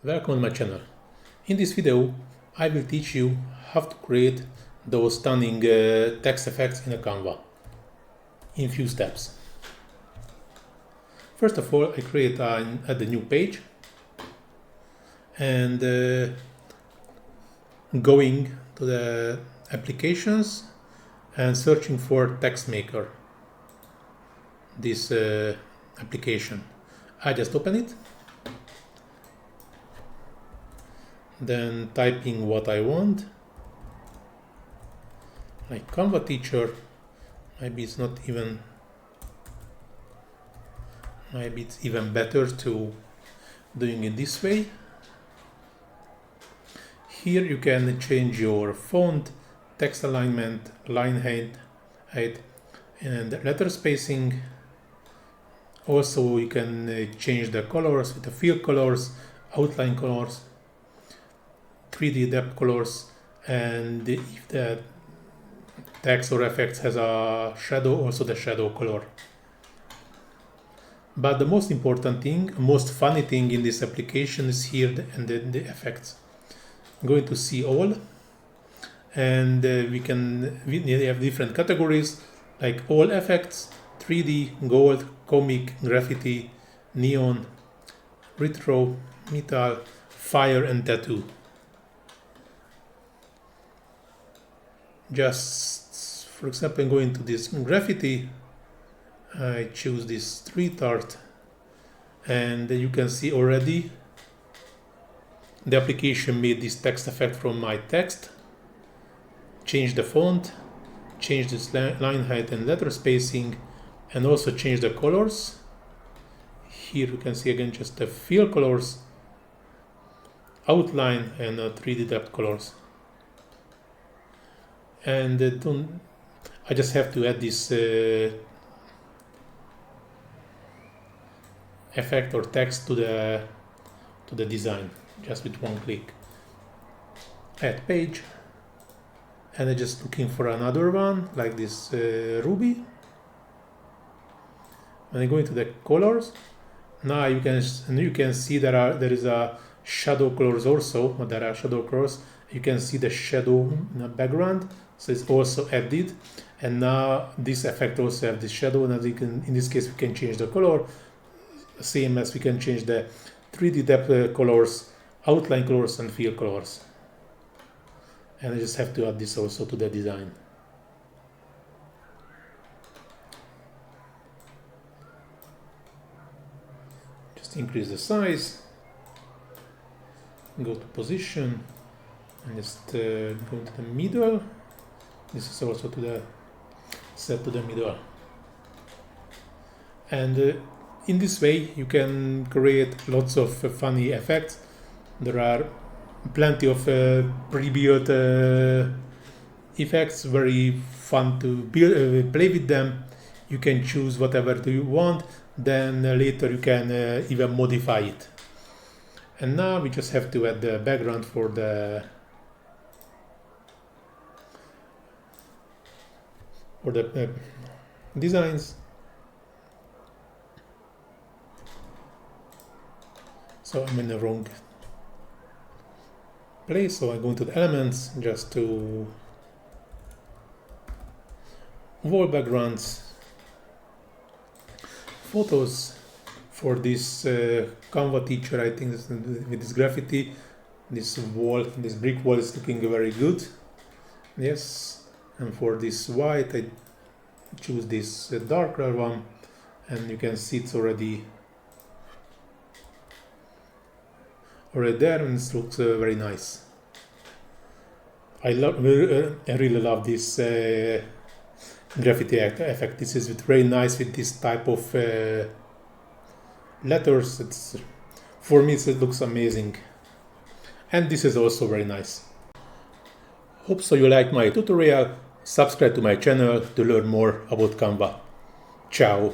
Welcome to my channel. In this video, I will teach you how to create those stunning text effects in a Canva in few steps. First of all, I add a new page and going to the applications and searching for text maker. This application. I just open it. Then typing what I want, like Canva teacher. Maybe it's even better to doing it this way. Here you can change your font, text alignment, line height, and letter spacing. Also, you can change the colors with the fill colors, outline colors, 3D depth colors, and if the text or effects has a shadow, also the shadow color. But the most important thing, most funny thing in this application is here the effects. I'm going to see all, and we have different categories like all effects, 3D, gold, comic, graffiti, neon, retro, metal, fire, and tattoo. Just for example, I'm going to this graffiti. I choose this street art, and you can see already the application made this text effect from my text, change the font, change this line height and letter spacing, and also change the colors. Here you can see again just the fill colors, outline, and 3D depth colors. And I just have to add this effect or text to the design just with one click. Add page, and I'm just looking for another one like this ruby. When I go into the colors, now you can see there is a shadow colors also. There are shadow colors. You can see the shadow in the background, so it's also added. And now this effect also have the shadow, and in this case we can change the color, same as we can change the 3D depth colors, outline colors, and fill colors. And I just have to add this also to the design. Just increase the size, go to position, and just go to the middle. This is also set to the middle. And in this way you can create lots of funny effects. There are plenty of pre-built effects, very fun to play with them. You can choose whatever you want, then later you can even modify it. And now we just have to add the background for the designs. So I'm in the wrong place, so I go into the elements, just to wall backgrounds, photos. For this Canva teacher, I think with this graffiti, this brick wall is looking very good. Yes, and for this white, I choose this darker one, and you can see it's already there, and it looks very nice. I really love this graffiti effect. This is very nice with this type of letters. For me it looks amazing, and this is also very nice. Hope so you liked my tutorial. Subscribe to my channel to learn more about Canva. Ciao.